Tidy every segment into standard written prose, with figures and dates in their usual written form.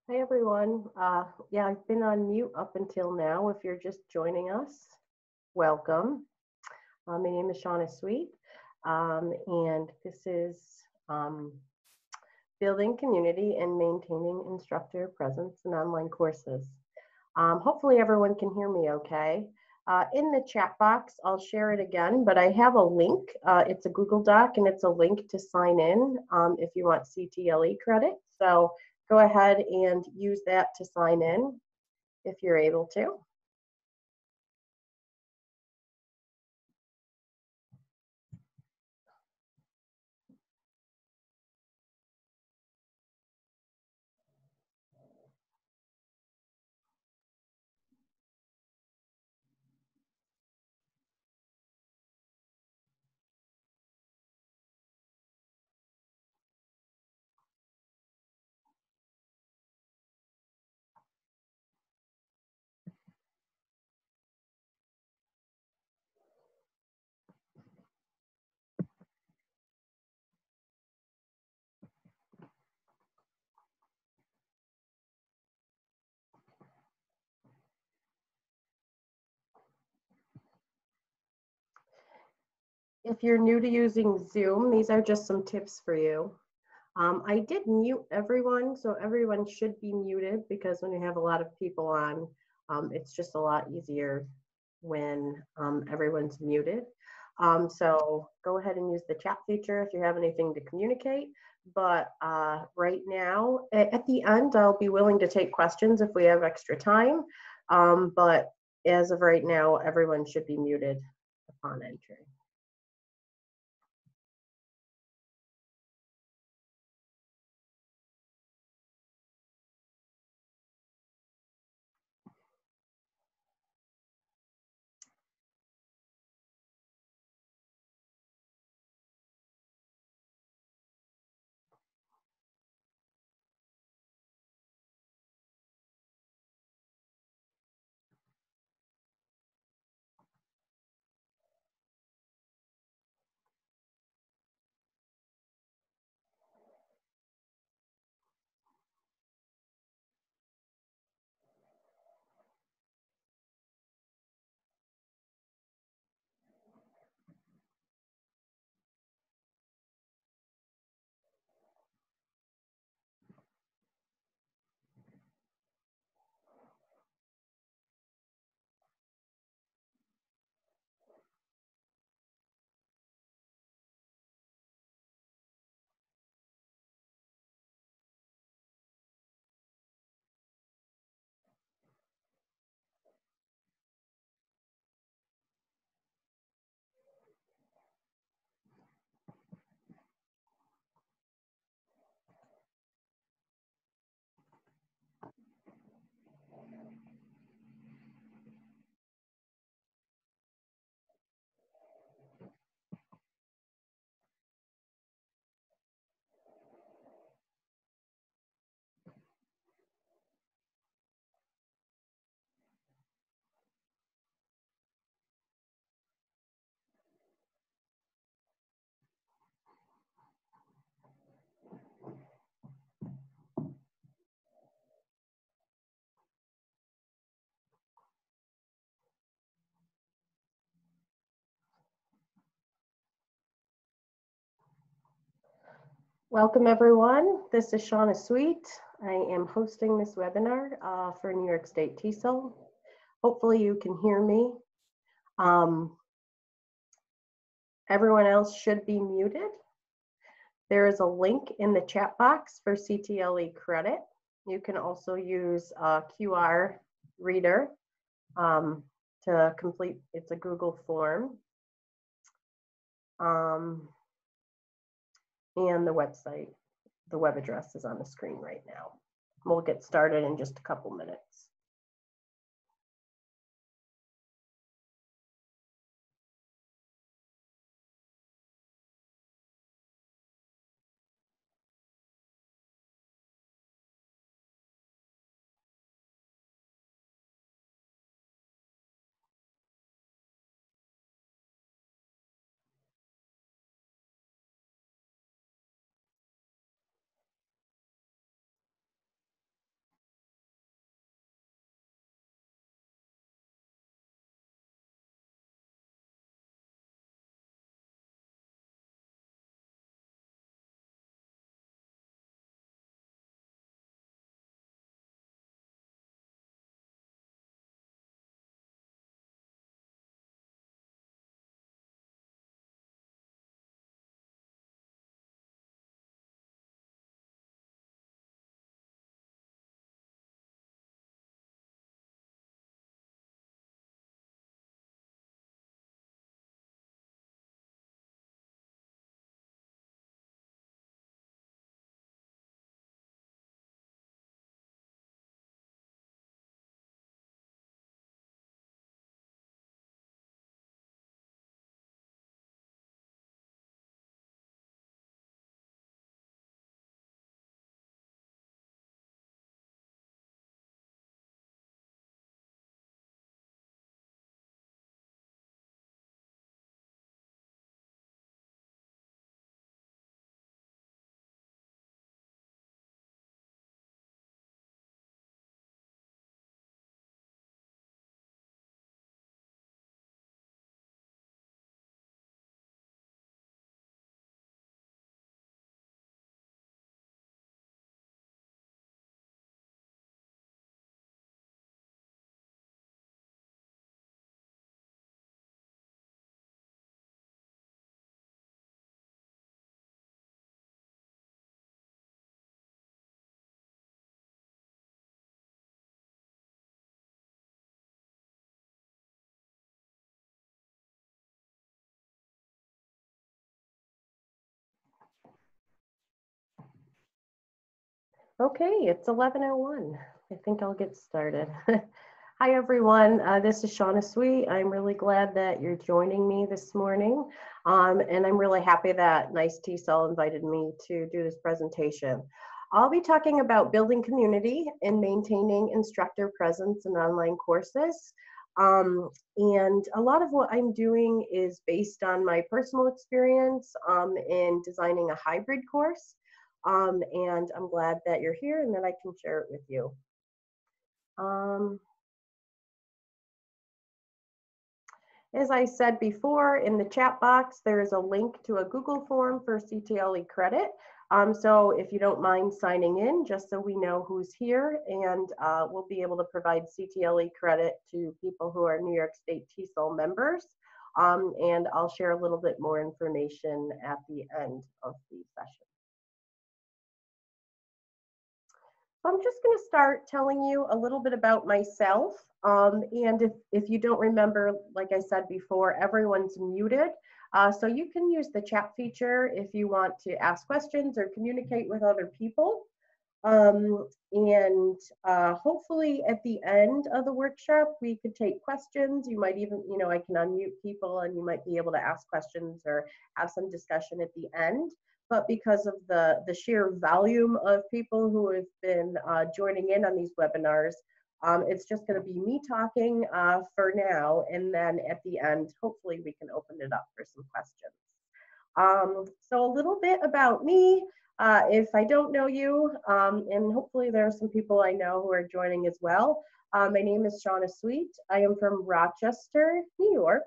Hi, everyone. Yeah, I've been on mute up until now. If you're just joining us, welcome. My name is Shauna Sweet, and this is um, Building Community and Maintaining Instructor Presence in Online Courses. Hopefully, everyone can hear me okay. In the chat box, I'll share it again, but I have a link. It's a Google Doc, and it's a link to sign in if you want CTLE credit. So go ahead and use that to sign in if you're able to. If you're new to using Zoom, these are just some tips for you. I did mute everyone, so everyone should be muted because when you have a lot of people on, it's just a lot easier when everyone's muted. So go ahead and use the chat feature if you have anything to communicate. But right now, at the end, I'll be willing to take questions if we have extra time. But as of right now, everyone should be muted upon entry. Welcome, everyone. This is Shauna Sweet. I am hosting this webinar for New York State TESOL. Hopefully you can hear me. Everyone else should be muted. There is a link in the chat box for CTLE credit. You can also use a QR reader to complete, it's a Google form. And the website, the web address is on the screen right now. We'll get started in just a couple minutes. Okay, it's 11:01. I think I'll get started. Hi, everyone. This is Shauna Sweet. I'm really glad that you're joining me this morning. And I'm really happy that Nice T Cell invited me to do this presentation. I'll be talking about building community and maintaining instructor presence in online courses. And a lot of what I'm doing is based on my personal experience in designing a hybrid course. And I'm glad that you're here and that I can share it with you. As I said before, in the chat box, there is a link to a Google form for CTLE credit. So if you don't mind signing in, just so we know who's here, and we'll be able to provide CTLE credit to people who are New York State TESOL members. And I'll share a little bit more information at the end of the session. I'm just going to start telling you a little bit about myself. And if you don't remember, like I said before, everyone's muted. So you can use the chat feature if you want to ask questions or communicate with other people. And hopefully at the end of the workshop, we could take questions. You might even, I can unmute people and you might be able to ask questions or have some discussion at the end. But because of the sheer volume of people who have been joining in on these webinars, it's just going to be me talking for now. And then at the end, hopefully we can open it up for some questions. So a little bit about me. If I don't know you, and hopefully there are some people I know who are joining as well. My name is Shauna Sweet. I am from Rochester, New York.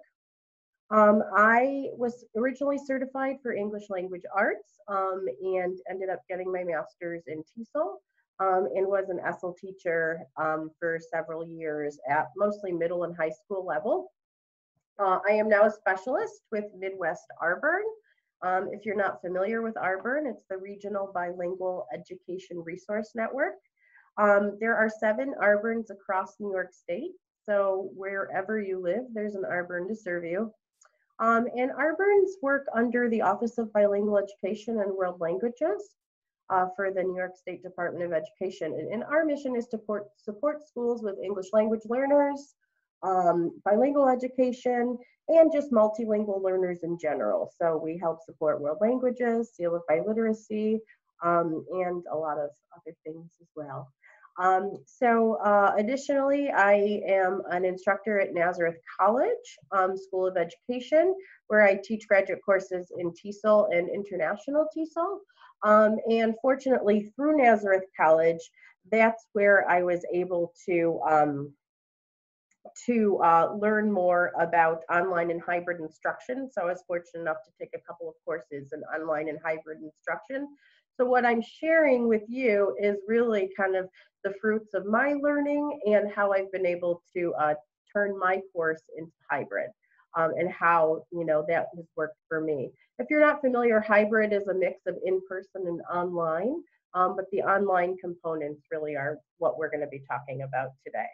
I was originally certified for English language arts and ended up getting my master's in TESOL and was an ESL teacher for several years at mostly middle and high school level. I am now a specialist with Midwest Arburn. If you're not familiar with Arburn, it's the Regional Bilingual Education Resource Network. There are 7 Arburns across New York State. So wherever you live, there's an Arburn to serve you. And Arburns work under the Office of Bilingual Education and World Languages for the New York State Department of Education. And our mission is to support schools with English language learners, bilingual education, and just multilingual learners in general. So we help support world languages, deal with biliteracy, and a lot of other things as well. Additionally, I am an instructor at Nazareth College School of Education, where I teach graduate courses in TESOL and international TESOL. And fortunately, through Nazareth College, that's where I was able to learn more about online and hybrid instruction. So I was fortunate enough to take a couple of courses in online and hybrid instruction. So what I'm sharing with you is really kind of the fruits of my learning and how I've been able to turn my course into hybrid and how, that has worked for me. If you're not familiar, hybrid is a mix of in-person and online, but the online components really are what we're going to be talking about today.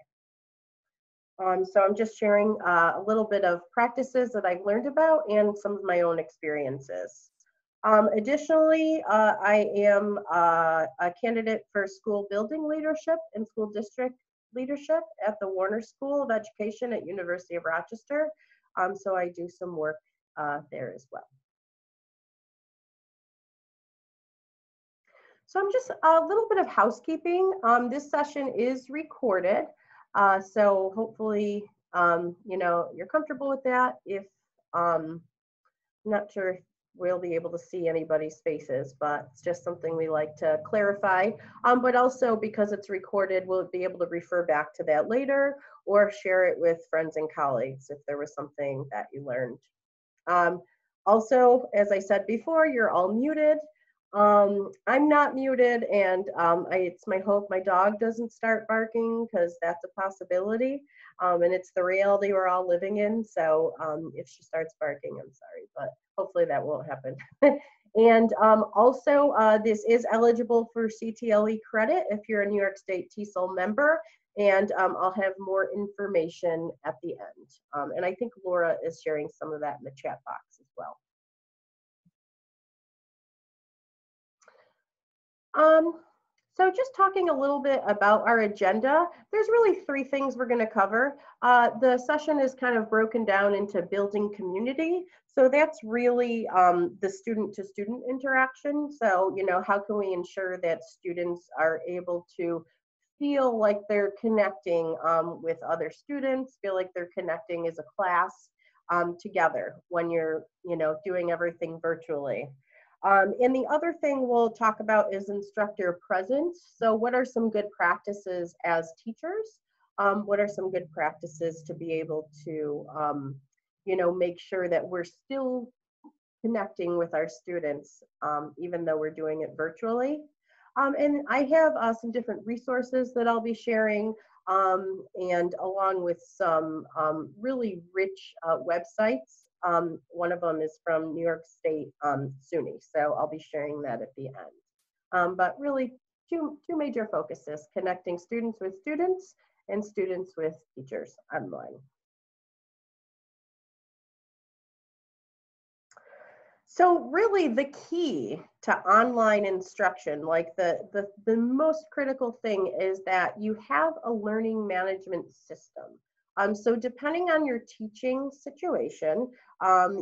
So I'm just sharing a little bit of practices that I've learned about and some of my own experiences. Additionally, I am a candidate for school building leadership and school district leadership at the Warner School of Education at University of Rochester. So I do some work there as well. So I'm just a little bit of housekeeping. This session is recorded. So hopefully, you're comfortable with that. If I'm not sure if we'll be able to see anybody's faces, but it's just something we like to clarify. But also because it's recorded, we'll be able to refer back to that later or share it with friends and colleagues if there was something that you learned. Also, as I said before, you're all muted. I'm not muted, and it's my hope my dog doesn't start barking because that's a possibility, and it's the reality we're all living in. So if she starts barking, I'm sorry, but hopefully that won't happen. And also, this is eligible for CTLE credit if you're a New York State TESOL member, and I'll have more information at the end. And I think Laura is sharing some of that in the chat box as well. So just talking a little bit about our agenda, there's really three things we're going to cover. The session is kind of broken down into building community. So that's really the student-to-student interaction. So, how can we ensure that students are able to feel like they're connecting with other students, feel like they're connecting as a class together when you're, doing everything virtually. And the other thing we'll talk about is instructor presence. So what are some good practices as teachers? What are some good practices to be able to, make sure that we're still connecting with our students, even though we're doing it virtually? And I have some different resources that I'll be sharing, and along with some really rich websites. One of them is from New York State SUNY, so I'll be sharing that at the end. But really, two major focuses: connecting students with students and students with teachers online. So really the key to online instruction, like the most critical thing, is that you have a learning management system. So depending on your teaching situation,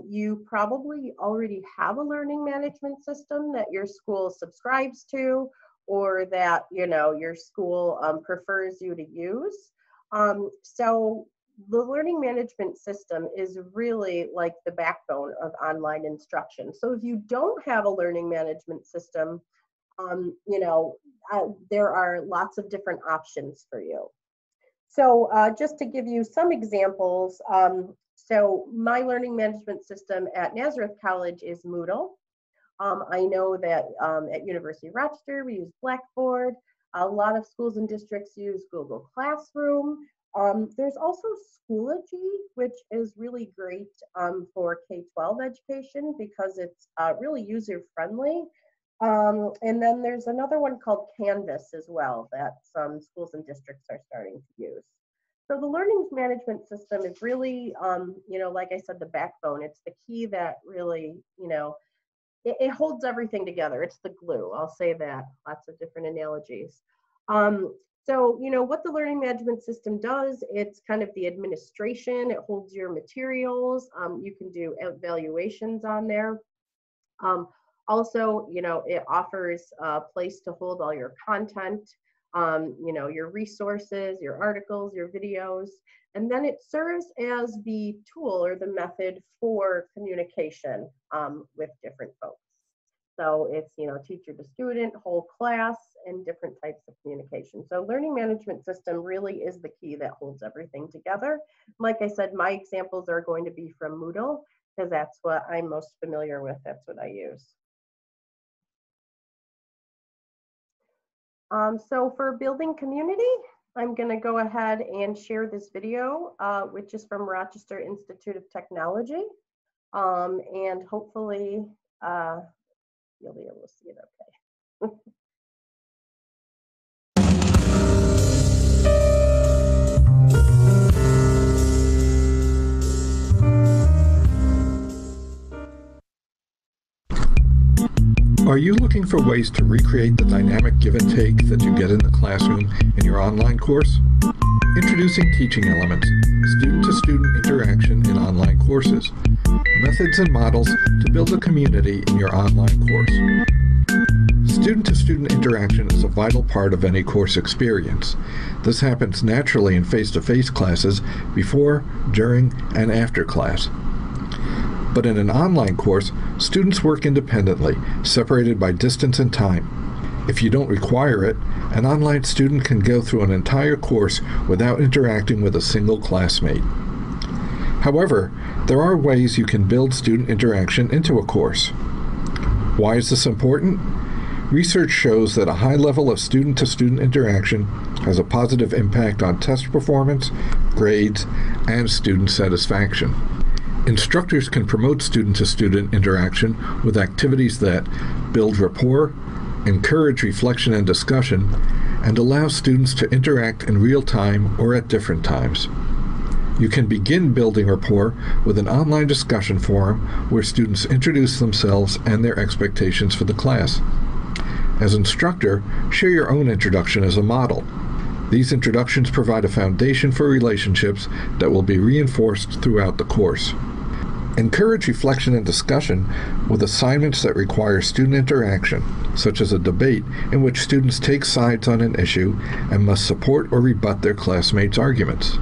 you probably already have a learning management system that your school subscribes to, or that your school prefers you to use. So the learning management system is really like the backbone of online instruction. So if you don't have a learning management system, there are lots of different options for you. So just to give you some examples, so my learning management system at Nazareth College is Moodle. I know that at University of Rochester, we use Blackboard. A lot of schools and districts use Google Classroom. There's also Schoology, which is really great for K-12 education because it's really user-friendly. And then there's another one called Canvas as well that some schools and districts are starting to use. So the learning management system is really, like I said, the backbone. It's the key that really, it holds everything together. It's the glue, I'll say that. Lots of different analogies. So, what the learning management system does, it's kind of the administration. It holds your materials. You can do evaluations on there. Also, it offers a place to hold all your content, your resources, your articles, your videos, and then it serves as the tool or the method for communication with different folks. So it's, teacher to student, whole class, and different types of communication. So learning management system really is the key that holds everything together. Like I said, my examples are going to be from Moodle because that's what I'm most familiar with. That's what I use. So for building community, I'm going to go ahead and share this video, which is from Rochester Institute of Technology. And hopefully you'll be able to see it okay. Are you looking for ways to recreate the dynamic give and take that you get in the classroom in your online course? Introducing Teaching Elements, student-to-student interaction in online courses. Methods and models to build a community in your online course. Student-to-student interaction is a vital part of any course experience. This happens naturally in face-to-face classes before, during, and after class. But in an online course, students work independently, separated by distance and time. If you don't require it, an online student can go through an entire course without interacting with a single classmate. However, there are ways you can build student interaction into a course. Why is this important? Research shows that a high level of student-to-student interaction has a positive impact on test performance, grades, and student satisfaction. Instructors can promote student-to-student interaction with activities that build rapport, encourage reflection and discussion, and allow students to interact in real time or at different times. You can begin building rapport with an online discussion forum where students introduce themselves and their expectations for the class. As instructor, share your own introduction as a model. These introductions provide a foundation for relationships that will be reinforced throughout the course. Encourage reflection and discussion with assignments that require student interaction, such as a debate in which students take sides on an issue and must support or rebut their classmates' arguments.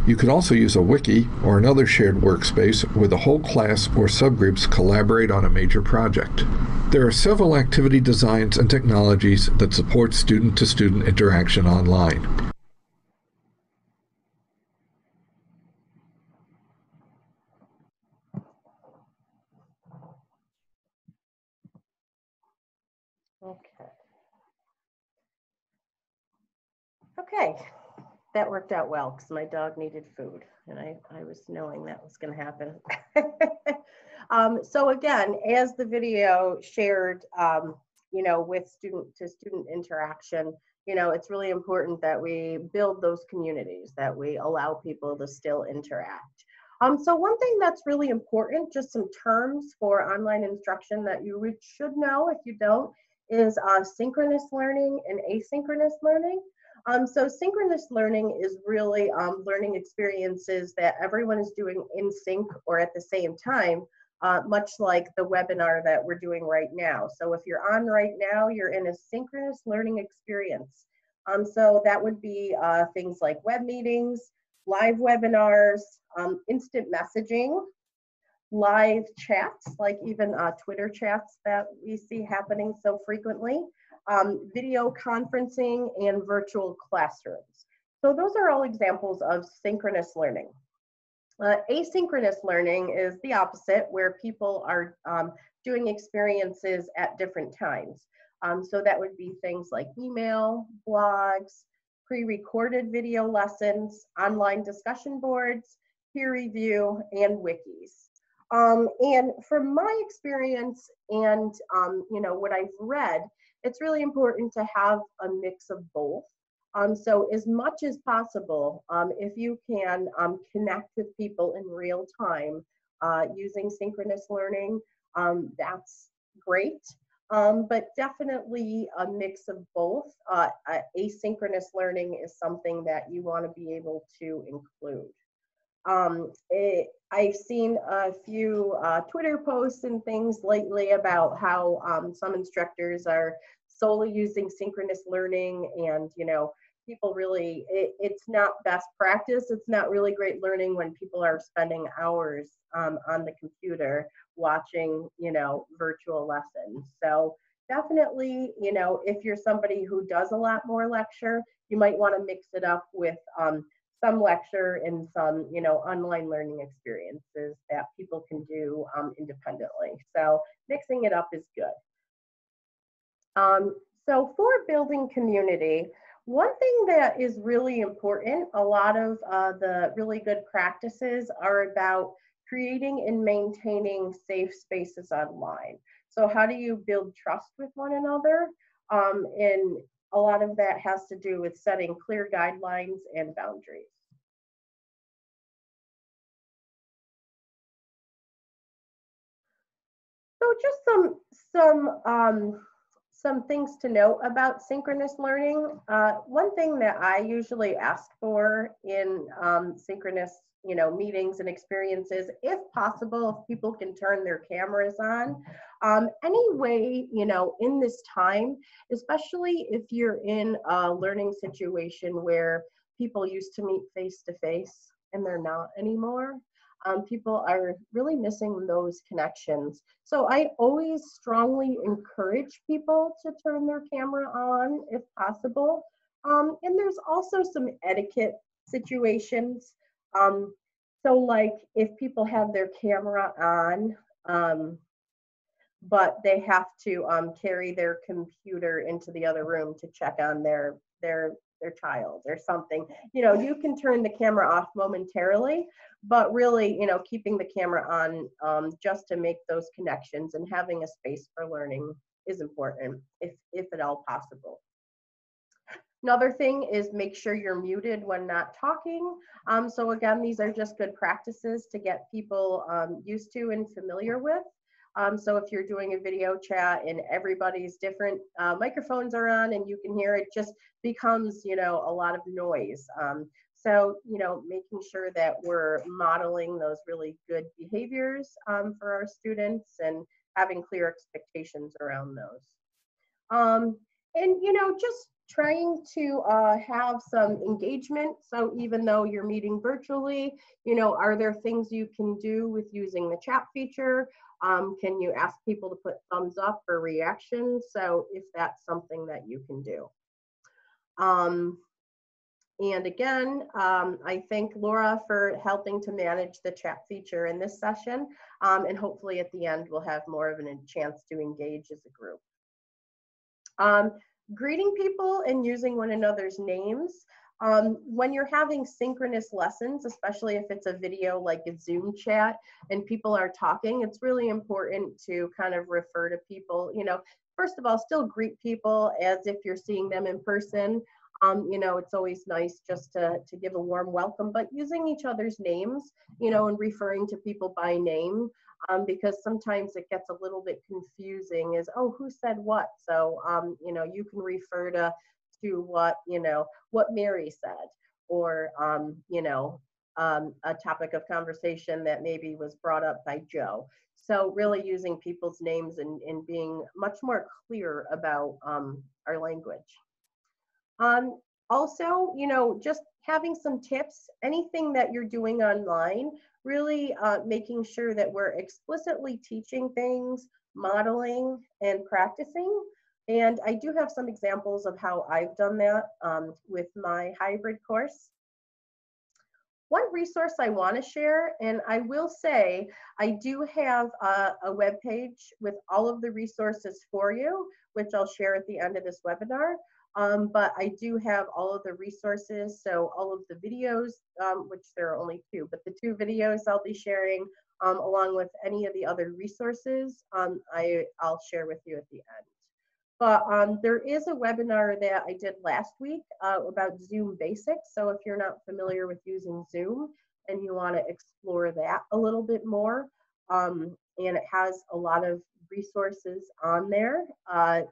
You could also use a wiki or another shared workspace where the whole class or subgroups collaborate on a major project. There are several activity designs and technologies that support student-to-student interaction online. Okay, that worked out well because my dog needed food and I was knowing that was going to happen. So again, as the video shared, with student-to-student interaction, it's really important that we build those communities, that we allow people to still interact. So one thing that's really important, just some terms for online instruction that you should know if you don't, is synchronous learning and asynchronous learning. So synchronous learning is really learning experiences that everyone is doing in sync or at the same time, much like the webinar that we're doing right now. So if you're on right now, you're in a synchronous learning experience. So that would be things like web meetings, live webinars, instant messaging, live chats, like even Twitter chats that we see happening so frequently, video conferencing, and virtual classrooms. So those are all examples of synchronous learning. Asynchronous learning is the opposite, where people are doing experiences at different times. So that would be things like email, blogs, pre-recorded video lessons, online discussion boards, peer review, and wikis. And from my experience and what I've read, it's really important to have a mix of both. So as much as possible, if you can connect with people in real time using synchronous learning, that's great. But definitely a mix of both. Asynchronous learning is something that you want to be able to include. I've seen a few Twitter posts and things lately about how some instructors are solely using synchronous learning, and people really, it's not best practice. It's not really great learning when people are spending hours on the computer watching virtual lessons. So definitely, if you're somebody who does a lot more lecture, you might want to mix it up with some lecture and some online learning experiences that people can do independently. So mixing it up is good. So for building community, one thing that is really important, a lot of the really good practices are about creating and maintaining safe spaces online. So how do you build trust with one another? And a lot of that has to do with setting clear guidelines and boundaries. So just some things to note about synchronous learning. One thing that I usually ask for in synchronous meetings and experiences, if possible, if people can turn their cameras on. Anyway, in this time, especially if you're in a learning situation where people used to meet face to face and they're not anymore. People are really missing those connections. So I always strongly encourage people to turn their camera on if possible. And there's also some etiquette situations. So like if people have their camera on, but they have to carry their computer into the other room to check on their child or something. You can turn the camera off momentarily, but really, keeping the camera on just to make those connections and having a space for learning is important, if at all possible. Another thing is make sure you're muted when not talking. So again, these are just good practices to get people used to and familiar with. So if you're doing a video chat and everybody's different microphones are on and you can hear it, just becomes, a lot of noise. So, making sure that we're modeling those really good behaviors for our students and having clear expectations around those. And, just trying to have some engagement. So even though you're meeting virtually, are there things you can do with using the chat feature? Can you ask people to put thumbs up or reactions? So if that's something that you can do. And again, I thank Laura for helping to manage the chat feature in this session. And hopefully at the end, we'll have more of a chance to engage as a group. Greeting people and using one another's names. When you're having synchronous lessons, especially if it's a video like a Zoom chat and people are talking, it's really important to kind of refer to people, first of all, still greet people as if you're seeing them in person. It's always nice just to give a warm welcome, but using each other's names, and referring to people by name, because sometimes it gets a little bit confusing as, oh, who said what? So, you can refer to what Mary said, or, a topic of conversation that maybe was brought up by Joe. So really using people's names and being much more clear about our language. Also, just having some tips, anything that you're doing online, really making sure that we're explicitly teaching things, modeling, and practicing. And I do have some examples of how I've done that with my hybrid course. One resource I want to share, and I will say I do have a web page with all of the resources for you, which I'll share at the end of this webinar. But I do have all of the resources, so all of the videos, which there are only 2, but the 2 videos I'll be sharing, along with any of the other resources, I'll share with you at the end. But there is a webinar that I did last week about Zoom basics. So if you're not familiar with using Zoom and you want to explore that a little bit more, and it has a lot of resources on there.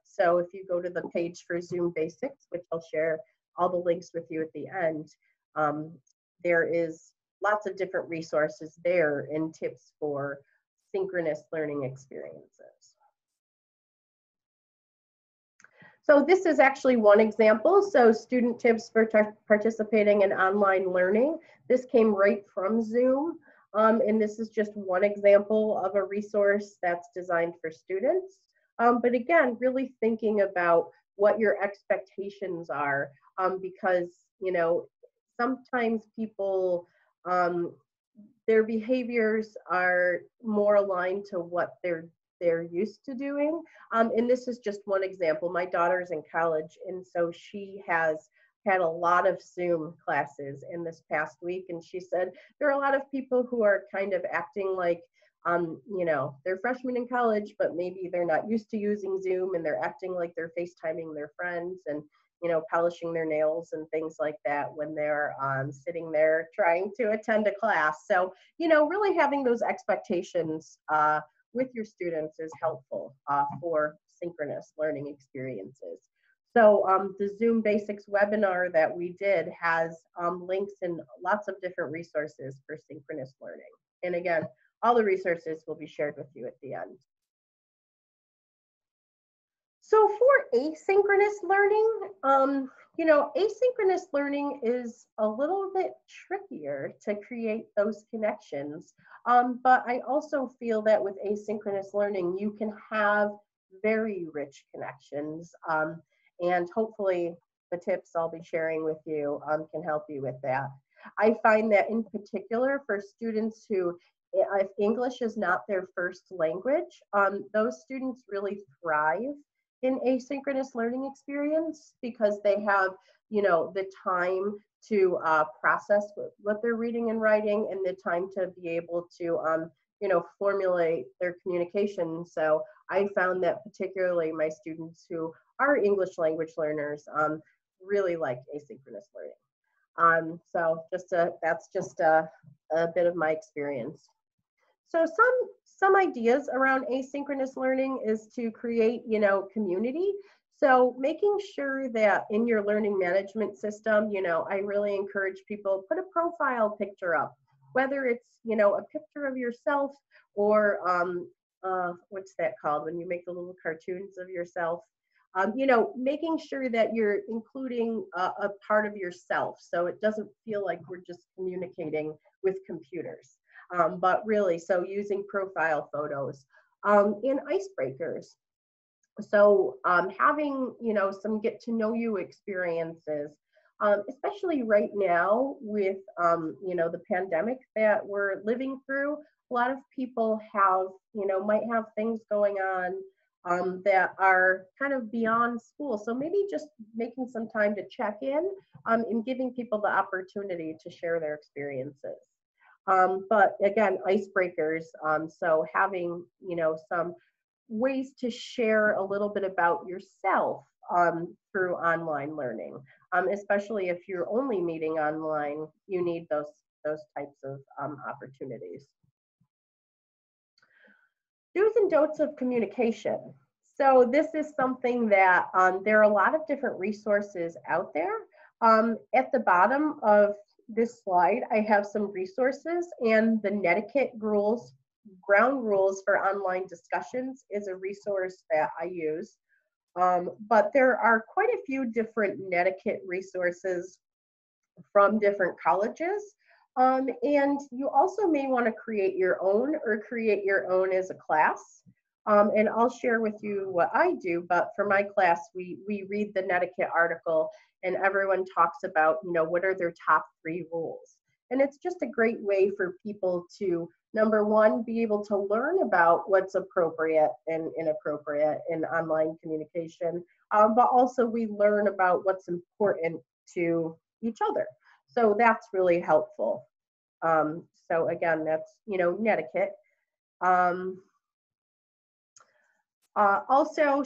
So if you go to the page for Zoom basics, which I'll share all the links with you at the end, there is lots of different resources there and tips for synchronous learning experiences. So this is actually one example. So student tips for participating in online learning. This came right from Zoom. And this is just one example of a resource that's designed for students. But again, really thinking about what your expectations are, because, sometimes people, their behaviors are more aligned to what they're used to doing. And this is just one example. My daughter's in college, and so she has had a lot of Zoom classes in this past week. And she said there are a lot of people who are kind of acting like, they're freshmen in college, but maybe they're not used to using Zoom, and they're acting like they're FaceTiming their friends and, polishing their nails and things like that when they're sitting there trying to attend a class. So, really having those expectations with your students is helpful for synchronous learning experiences. So the Zoom Basics webinar that we did has links in lots of different resources for synchronous learning. And again, all the resources will be shared with you at the end. So for asynchronous learning, asynchronous learning is a little bit trickier to create those connections. But I also feel that with asynchronous learning, you can have very rich connections. And hopefully the tips I'll be sharing with you can help you with that. I find that in particular for students who, if English is not their first language, those students really thrive in asynchronous learning experience because they have, the time to process what they're reading and writing, and the time to be able to, formulate their communication. So I found that particularly my students who are English language learners really like asynchronous learning. So that's just a bit of my experience. So some ideas around asynchronous learning is to create, community. So making sure that in your learning management system, I really encourage people put a profile picture up, whether it's, a picture of yourself or what's that called when you make the little cartoons of yourself. Making sure that you're including a part of yourself so it doesn't feel like we're just communicating with computers. But really, so using profile photos in icebreakers. So having, some get to know you experiences, especially right now with, the pandemic that we're living through. A lot of people have, might have things going on that are kind of beyond school. So maybe just making some time to check in and giving people the opportunity to share their experiences. But again, icebreakers. So having, some ways to share a little bit about yourself through online learning, especially if you're only meeting online, you need those types of opportunities. Do's and don'ts of communication. So this is something that there are a lot of different resources out there. At the bottom of this slide, I have some resources, and the netiquette rules, ground rules for online discussions is a resource that I use. But there are quite a few different netiquette resources from different colleges. And you also may want to create your own or create your own as a class. And I'll share with you what I do, but for my class, we read the netiquette article and everyone talks about, what are their top 3 rules. And it's just a great way for people to, number one, be able to learn about what's appropriate and inappropriate in online communication, but also we learn about what's important to each other. So that's really helpful. So again, that's, netiquette. Also,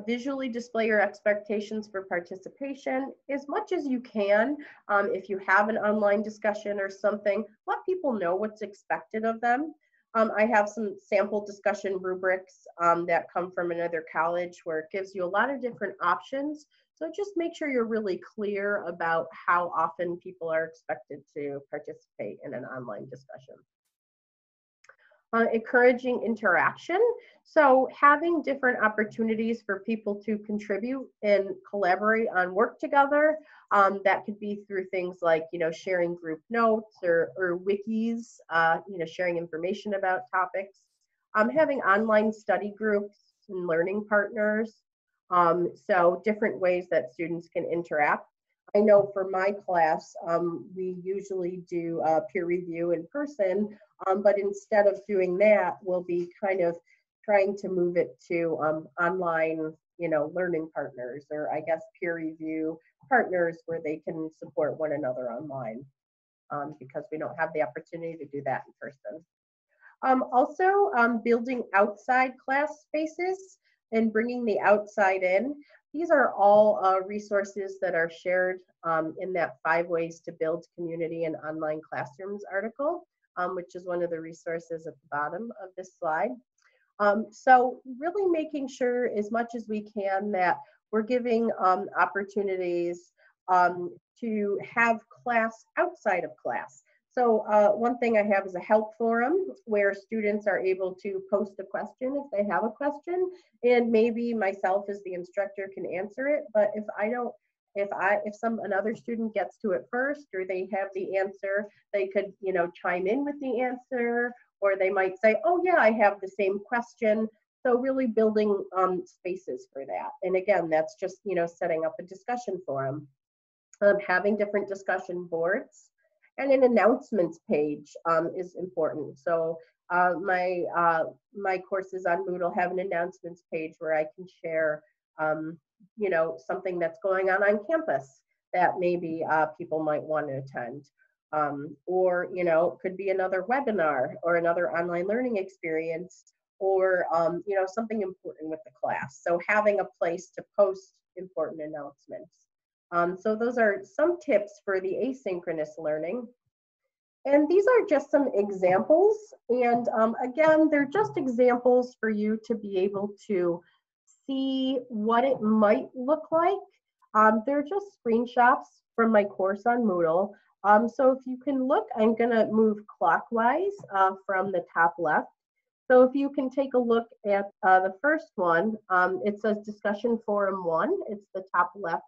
visually display your expectations for participation as much as you can. If you have an online discussion or something, let people know what's expected of them. I have some sample discussion rubrics that come from another college where it gives you a lot of different options. So just make sure you're really clear about how often people are expected to participate in an online discussion. Encouraging interaction. So having different opportunities for people to contribute and collaborate on work together. That could be through things like, sharing group notes or wikis, sharing information about topics. Having online study groups and learning partners. So different ways that students can interact. I know for my class, we usually do peer review in person, but instead of doing that, we'll be kind of trying to move it to online, learning partners, or I guess peer review partners where they can support one another online, because we don't have the opportunity to do that in person. Also, building outside class spaces and bringing the outside in. These are all resources that are shared in that 5 ways to build community in online classrooms article, which is one of the resources at the bottom of this slide. So really making sure as much as we can that we're giving opportunities to have class outside of class. So one thing I have is a help forum where students are able to post a question if they have a question, and maybe myself as the instructor can answer it. But if I don't, if another student gets to it first, or they have the answer, they could, chime in with the answer, or they might say, oh yeah, I have the same question. So really building spaces for that. And again, that's just, setting up a discussion forum, having different discussion boards. And an announcements page is important. So my courses on Moodle have an announcements page where I can share, something that's going on campus that maybe people might want to attend. Or, it could be another webinar or another online learning experience, or, something important with the class. So having a place to post important announcements. So those are some tips for the asynchronous learning. And these are just some examples. And again, they're just examples for you to be able to see what it might look like. They're just screenshots from my course on Moodle. So if you can look, I'm going to move clockwise from the top left. So if you can take a look at the first one, it says discussion forum 1. It's the top left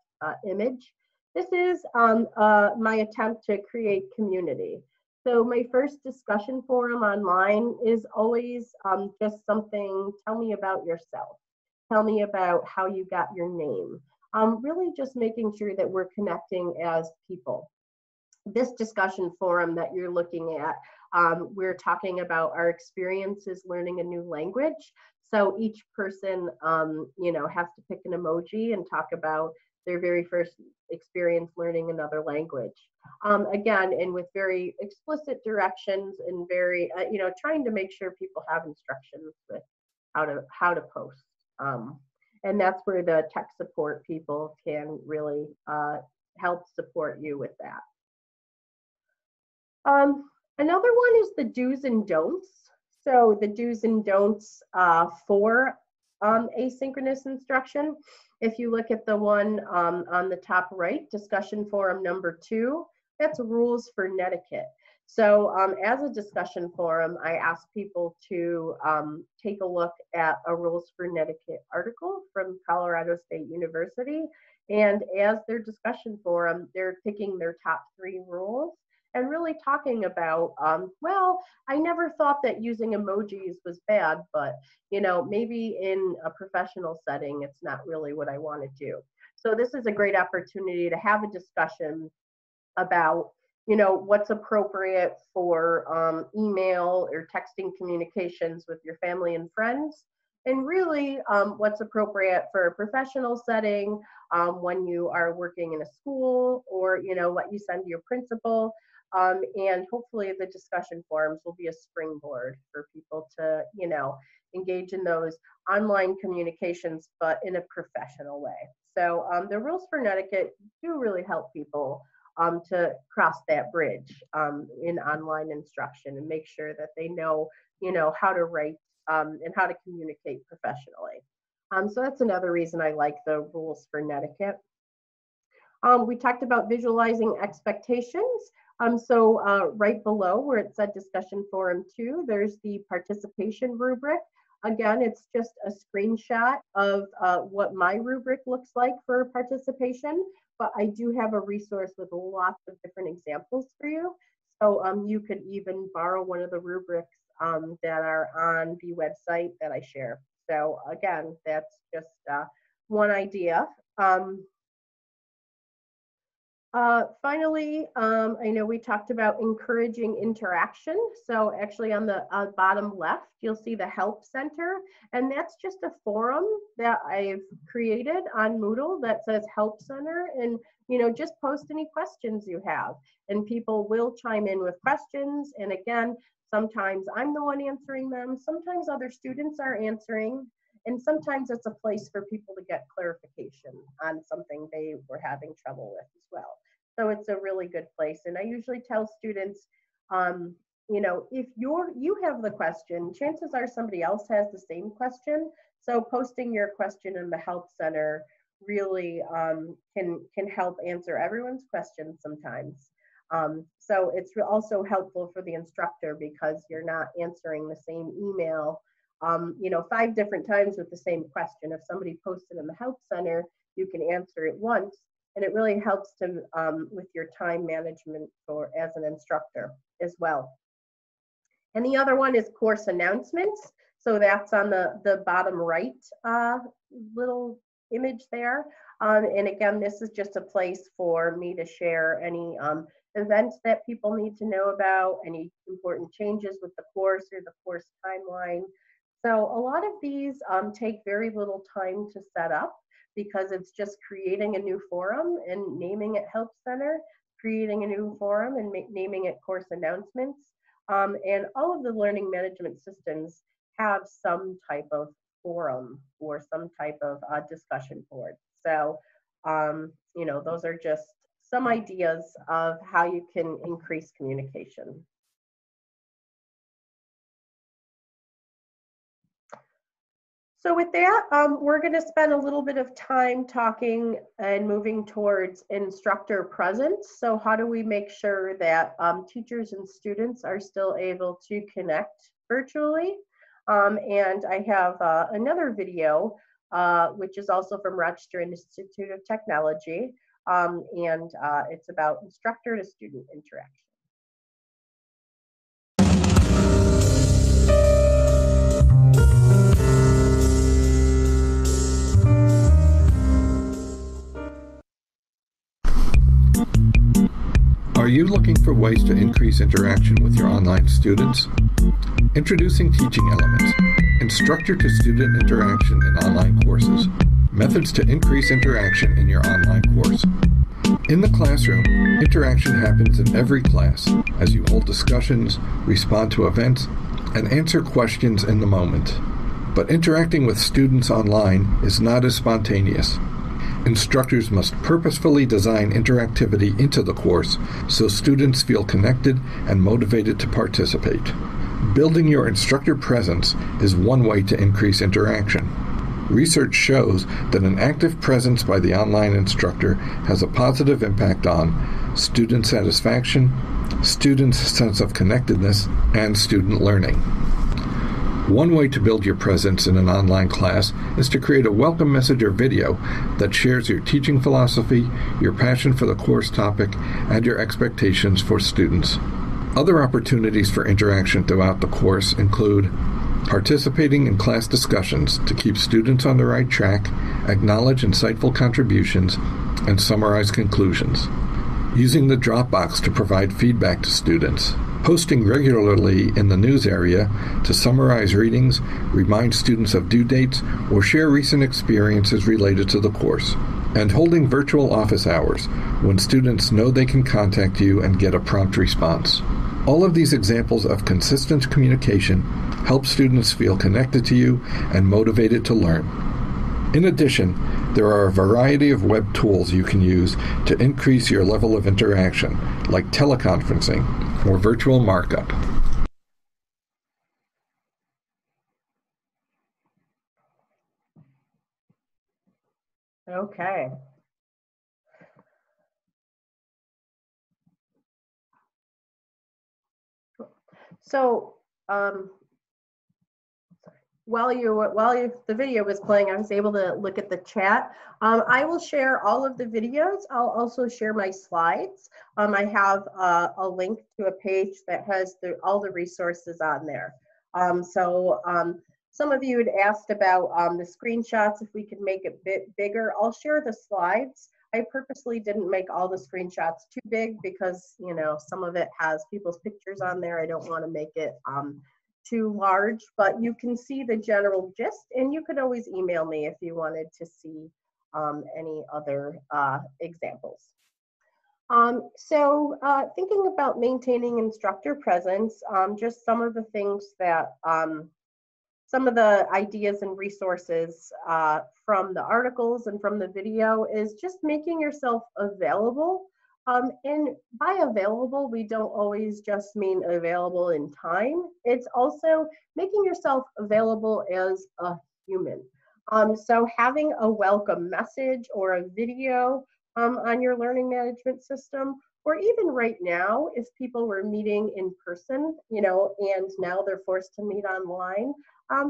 image. This is my attempt to create community. So my first discussion forum online is always just something, tell me about yourself. Tell me about how you got your name. Really just making sure that we're connecting as people. This discussion forum that you're looking at, we're talking about our experiences learning a new language. So each person, has to pick an emoji and talk about their very first experience learning another language. Again, and with very explicit directions and very, trying to make sure people have instructions with how to post. And that's where the tech support people can really help support you with that. Another one is the do's and don'ts. So the do's and don'ts for asynchronous instruction. If you look at the one on the top right, discussion forum number 2, that's rules for netiquette. So as a discussion forum, I ask people to take a look at a rules for netiquette article from Colorado State University. And as their discussion forum, they're picking their top 3 rules and really talking about, well, I never thought that using emojis was bad, but maybe in a professional setting, it's not really what I want to do. So this is a great opportunity to have a discussion about, what's appropriate for email or texting communications with your family and friends, and really what's appropriate for a professional setting when you are working in a school, or what you send to your principal. And hopefully the discussion forums will be a springboard for people to, engage in those online communications, but in a professional way. So the rules for netiquette do really help people to cross that bridge in online instruction and make sure that they know, how to write and how to communicate professionally. So that's another reason I like the rules for netiquette. We talked about visualizing expectations. So right below where it said discussion forum 2, there's the participation rubric. Again, it's just a screenshot of what my rubric looks like for participation, but I do have a resource with lots of different examples for you. So you could even borrow one of the rubrics that are on the website that I share. So again, that's just one idea. Finally, I know we talked about encouraging interaction. So actually on the bottom left, you'll see the Help Center, and that's just a forum that I've created on Moodle that says Help Center, and just post any questions you have, and people will chime in with questions. And again, sometimes I'm the one answering them, sometimes other students are answering, and sometimes it's a place for people to get clarification on something they were having trouble with as well. So it's a really good place. And I usually tell students, if you have the question, chances are somebody else has the same question. So posting your question in the Help Center really can help answer everyone's questions sometimes. So it's also helpful for the instructor because you're not answering the same email 5 different times with the same question. If somebody posted in the Help Center, you can answer it once, and it really helps to with your time management for as an instructor as well. And the other one is course announcements. So that's on the bottom right little image there. And again, this is just a place for me to share any events that people need to know about, any important changes with the course or the course timeline. So a lot of these take very little time to set up because it's just creating a new forum and naming it Help Center, creating a new forum and naming it course announcements. And all of the learning management systems have some type of forum or some type of discussion board. So, those are just some ideas of how you can increase communication. So with that, we're going to spend a little bit of time talking and moving towards instructor presence. So how do we make sure that teachers and students are still able to connect virtually? And I have another video, which is also from Rochester Institute of Technology, and it's about instructor to student interaction. Are you looking for ways to increase interaction with your online students? Introducing Teaching Elements, Instructor to Student Interaction in Online Courses, Methods to Increase Interaction in Your Online Course. In the classroom, interaction happens in every class as you hold discussions, respond to events, and answer questions in the moment. But interacting with students online is not as spontaneous. Instructors must purposefully design interactivity into the course so students feel connected and motivated to participate. Building your instructor presence is one way to increase interaction. Research shows that an active presence by the online instructor has a positive impact on student satisfaction, students' sense of connectedness, and student learning. One way to build your presence in an online class is to create a welcome message or video that shares your teaching philosophy, your passion for the course topic, and your expectations for students. Other opportunities for interaction throughout the course include participating in class discussions to keep students on the right track, acknowledge insightful contributions, and summarize conclusions. Using the Dropbox to provide feedback to students. Posting regularly in the news area to summarize readings, remind students of due dates, or share recent experiences related to the course. And holding virtual office hours when students know they can contact you and get a prompt response. All of these examples of consistent communication help students feel connected to you and motivated to learn. In addition, there are a variety of web tools you can use to increase your level of interaction, like teleconferencing or virtual markup. Okay. So while the video was playing, I was able to look at the chat. I will share all of the videos. I'll also share my slides. I have a link to a page that has all the resources on there. Some of you had asked about the screenshots, if we could make it a bit bigger. I'll share the slides. I purposely didn't make all the screenshots too big because, you know, some of it has people's pictures on there. I don't want to make it too large, but you can see the general gist, and you could always email me if you wanted to see any other examples. Thinking about maintaining instructor presence, just some of the things that, some of the ideas and resources from the articles and from the video is just making yourself available. And by available, we don't always just mean available in time. It's also making yourself available as a human. So having a welcome message or a video on your learning management system, or even right now, if people were meeting in person, you know, and now they're forced to meet online,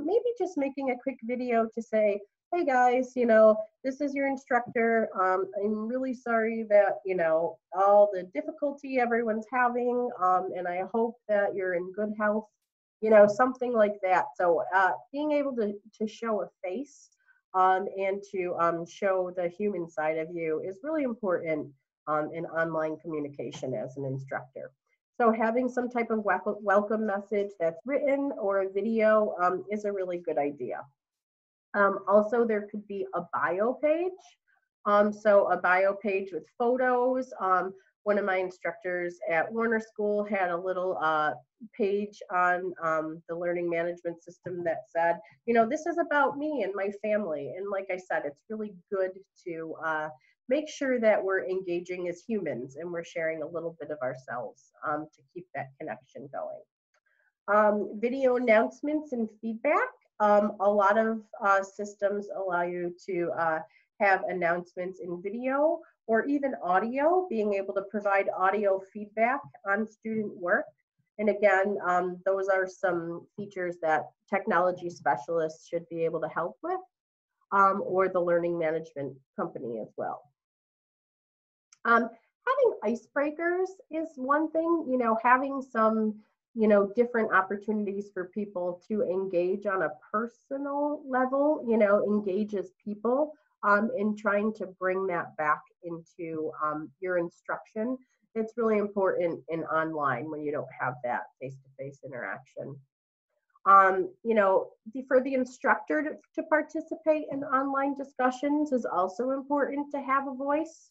maybe just making a quick video to say, hey guys, you know, this is your instructor. I'm really sorry that, you know, all the difficulty everyone's having, and I hope that you're in good health, you know, something like that. So being able to show a face and to show the human side of you is really important in online communication as an instructor. So having some type of welcome message that's written or a video is a really good idea. Also, there could be a bio page. So a bio page with photos. One of my instructors at Warner School had a little page on the learning management system that said, you know, this is about me and my family. And like I said, it's really good to make sure that we're engaging as humans and we're sharing a little bit of ourselves to keep that connection going. Video announcements and feedback. A lot of systems allow you to have announcements in video or even audio, being able to provide audio feedback on student work. And again, those are some features that technology specialists should be able to help with, or the learning management company as well. Having icebreakers is one thing, having some, different opportunities for people to engage on a personal level, engage as people, and trying to bring that back into your instruction. It's really important in online when you don't have that face-to-face interaction. For the instructor to participate in online discussions is also important to have a voice.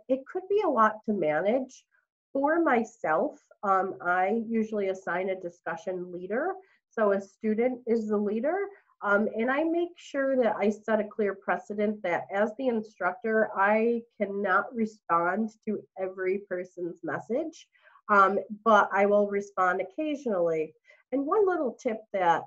It could be a lot to manage. For myself, I usually assign a discussion leader. So a student is the leader. And I make sure that I set a clear precedent that as the instructor, I cannot respond to every person's message, but I will respond occasionally. And one little tip that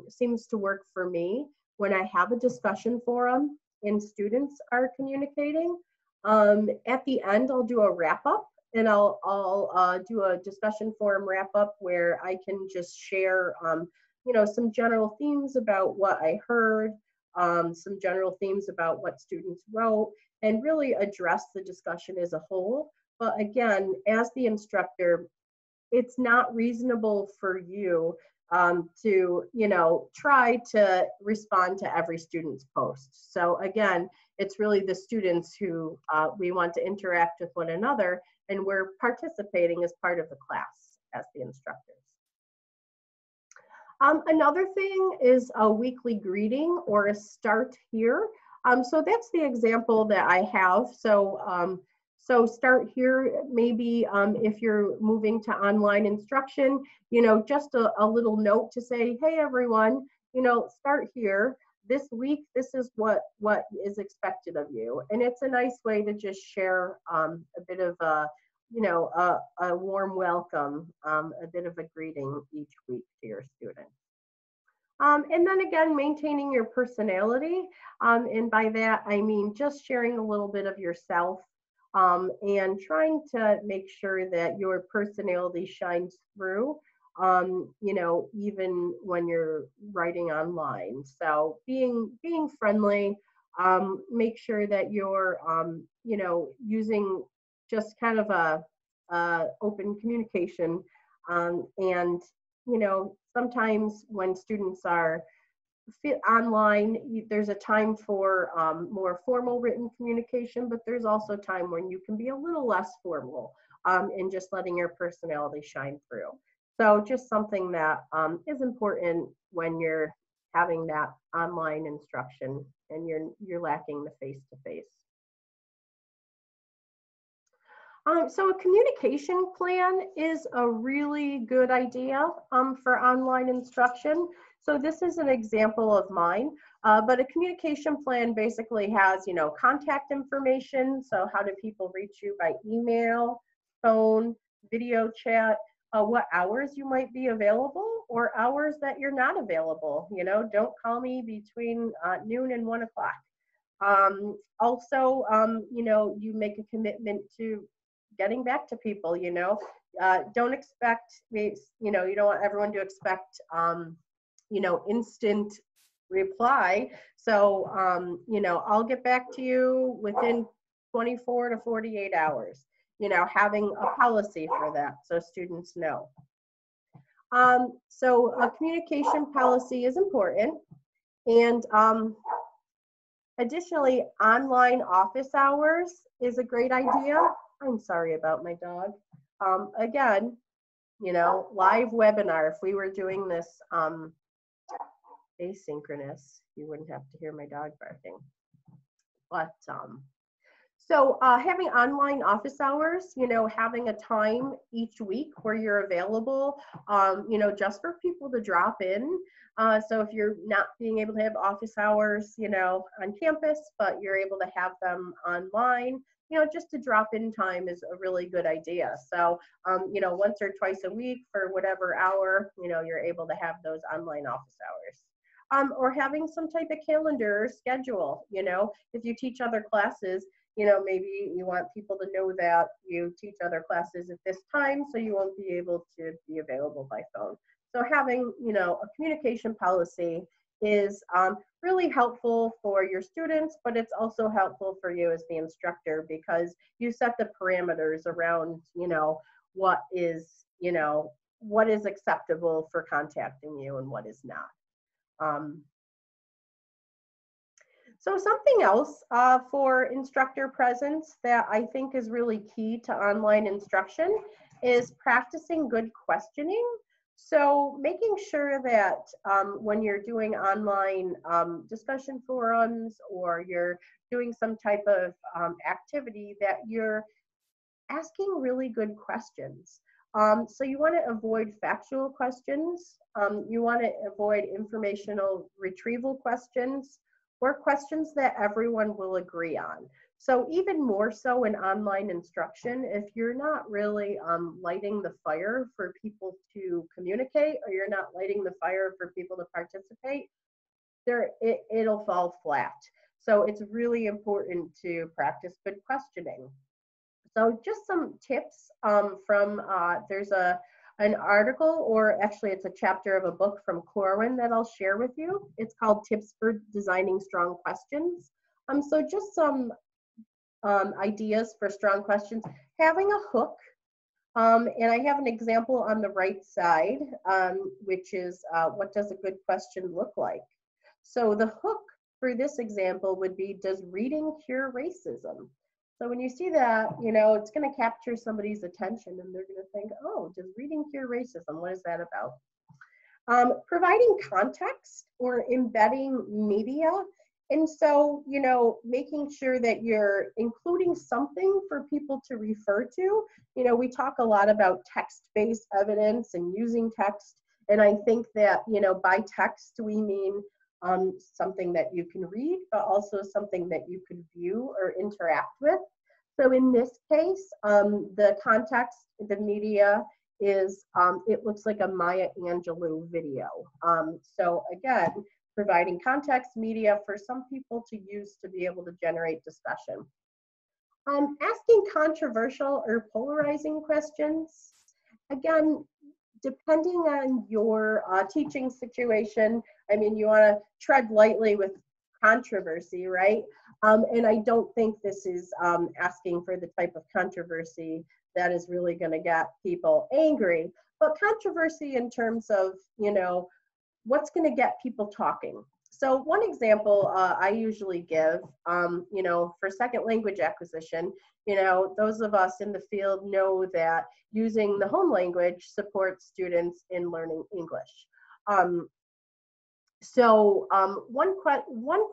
seems to work for me when I have a discussion forum and students are communicating, at the end, I'll do a wrap up, and I'll do a discussion forum wrap up where I can just share some general themes about what I heard, some general themes about what students wrote, and really address the discussion as a whole. But again, as the instructor, it's not reasonable for you to, try to respond to every student's post. So again, it's really the students who we want to interact with one another, and we're participating as part of the class as the instructors. Another thing is a weekly greeting or a start here. So that's the example that I have. So start here, maybe if you're moving to online instruction, just a little note to say, hey, everyone, start here. This week, this is what is expected of you. And it's a nice way to just share a bit of a warm welcome, a bit of a greeting each week to your students. And then again, maintaining your personality. And by that, I mean just sharing a little bit of yourself and trying to make sure that your personality shines through, even when you're writing online. So being friendly, make sure that you're, using just kind of a open communication. And, sometimes when students are fit online, there's a time for more formal written communication, but there's also time when you can be a little less formal in just letting your personality shine through. So just something that is important when you're having that online instruction and you're lacking the face-to-face. So a communication plan is a really good idea for online instruction. So this is an example of mine, but a communication plan basically has, contact information. So how do people reach you by email, phone, video chat, what hours you might be available or hours that you're not available. Don't call me between noon and 1 o'clock. Also, you make a commitment to getting back to people, don't expect, you don't want everyone to expect, instant reply. So, I'll get back to you within 24 to 48 hours, having a policy for that so students know. So a communication policy is important. And additionally, online office hours is a great idea. I'm sorry about my dog. Again, live webinar, if we were doing this asynchronous, you wouldn't have to hear my dog barking. But So having online office hours, having a time each week where you're available, just for people to drop in. So if you're not being able to have office hours, on campus, but you're able to have them online, just to drop in time is a really good idea. So, once or twice a week for whatever hour, you're able to have those online office hours. Or having some type of calendar or schedule, if you teach other classes, maybe you want people to know that you teach other classes at this time, so you won't be able to be available by phone. So having, a communication policy is really helpful for your students, but it's also helpful for you as the instructor because you set the parameters around, what is, what is acceptable for contacting you and what is not. So something else for instructor presence that I think is really key to online instruction is practicing good questioning. So making sure that when you're doing online discussion forums or you're doing some type of activity that you're asking really good questions. So you want to avoid factual questions. You want to avoid informational retrieval questions or questions that everyone will agree on. So even more so in online instruction, if you're not really lighting the fire for people to communicate or you're not lighting the fire for people to participate, it'll fall flat. So it's really important to practice good questioning. So just some tips from, there's an article, or actually it's a chapter of a book from Corwin that I'll share with you. It's called Tips for Designing Strong Questions. So just some ideas for strong questions. Having a hook, and I have an example on the right side, which is what does a good question look like? So the hook for this example would be, does reading cure racism? So when you see that, it's going to capture somebody's attention and they're going to think, oh, does reading cure racism? What is that about? Providing context or embedding media. And so, making sure that you're including something for people to refer to. We talk a lot about text-based evidence and using text. And I think that, by text, we mean something that you can read, but also something that you could view or interact with. So in this case, the context, the media is, it looks like a Maya Angelou video. So again, providing context media for some people to use to be able to generate discussion. Asking controversial or polarizing questions. Again, depending on your teaching situation, I mean, you want to tread lightly with controversy, right? And I don't think this is asking for the type of controversy that is really going to get people angry, but controversy in terms of, what's going to get people talking. So one example I usually give, for second language acquisition, those of us in the field know that using the home language supports students in learning English. One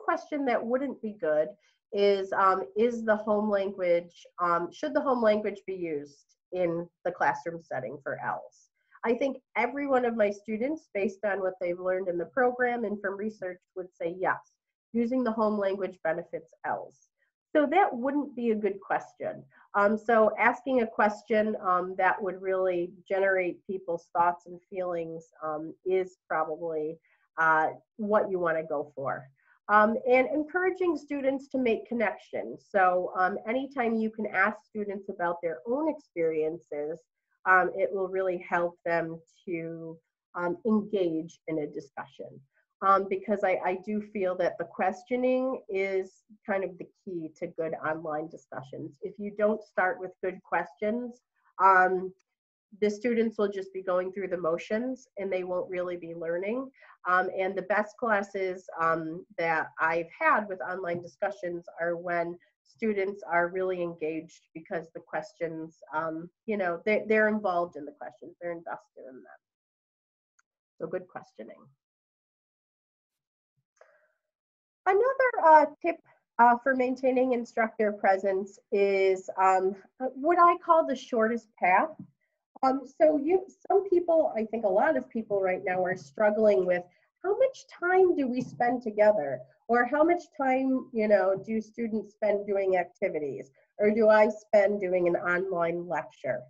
question that wouldn't be good is the home language, should the home language be used in the classroom setting for ELLs? I think every one of my students, based on what they've learned in the program and from research, would say yes, using the home language benefits ELLs. So that wouldn't be a good question. So asking a question that would really generate people's thoughts and feelings is probably what you want to go for. And encouraging students to make connections. So anytime you can ask students about their own experiences, it will really help them to engage in a discussion. Because I do feel that the questioning is kind of the key to good online discussions. If you don't start with good questions, the students will just be going through the motions and they won't really be learning. And the best classes that I've had with online discussions are when students are really engaged because the questions, they're involved in the questions, they're invested in them. So good questioning. Another tip for maintaining instructor presence is what I call the shortest path. Some people, I think a lot of people right now are struggling with how much time do we spend together, or how much time, do students spend doing activities, or do I spend doing an online lecture?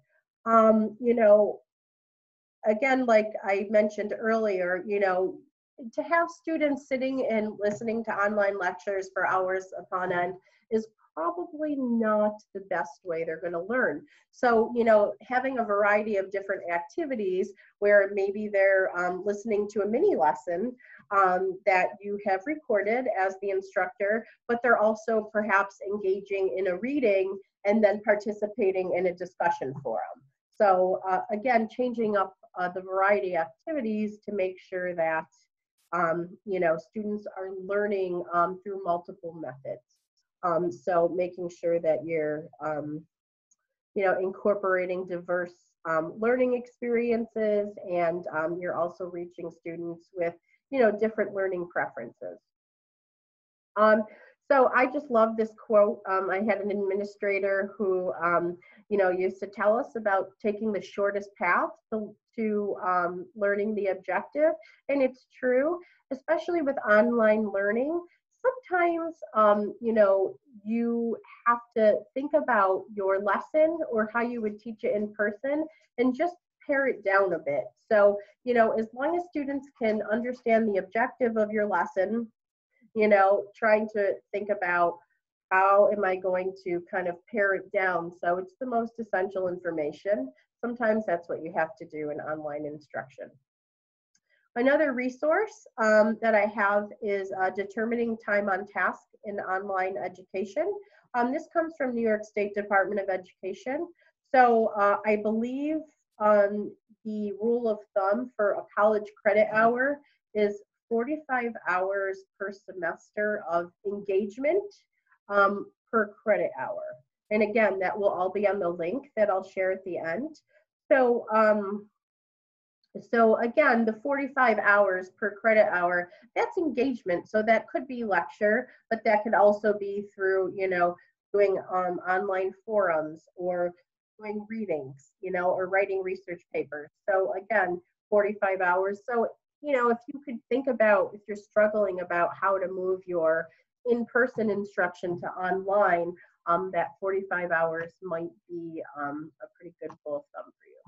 Again, like I mentioned earlier, to have students sitting and listening to online lectures for hours upon end is probably not the best way they're going to learn. So, having a variety of different activities where maybe they're listening to a mini lesson that you have recorded as the instructor, but they're also perhaps engaging in a reading and then participating in a discussion forum. So again, changing up the variety of activities to make sure that students are learning through multiple methods. So making sure that you're incorporating diverse learning experiences, and you're also reaching students with different learning preferences. So I just love this quote. I had an administrator who, used to tell us about taking the shortest path to learning the objective. And it's true, especially with online learning. Sometimes, you have to think about your lesson or how you would teach it in person and just pare it down a bit. So, as long as students can understand the objective of your lesson, trying to think about how am I going to kind of pare it down so it's the most essential information. Sometimes that's what you have to do in online instruction. Another resource that I have is determining time on task in online education. This comes from New York State Department of Education. So I believe the rule of thumb for a college credit hour is 45 hours per semester of engagement per credit hour. And again, that will all be on the link that I'll share at the end. So, so again, the 45 hours per credit hour, that's engagement. So that could be lecture, but that could also be through, doing online forums or doing readings, or writing research papers. So again, 45 hours. So if you could think about, if you're struggling about how to move your in-person instruction to online, that 45 hours might be a pretty good rule of thumb for you.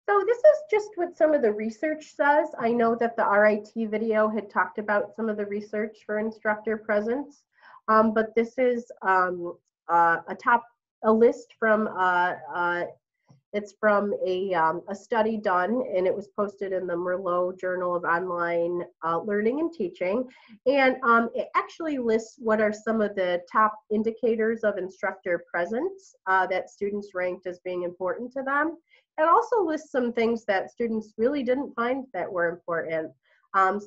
So this is just what some of the research says. I know that the RIT video had talked about some of the research for instructor presence, but this is a list from it's from a study done, and it was posted in the Merlot Journal of Online Learning and Teaching. And it actually lists what are some of the top indicators of instructor presence that students ranked as being important to them. It also lists some things that students really didn't find that were important.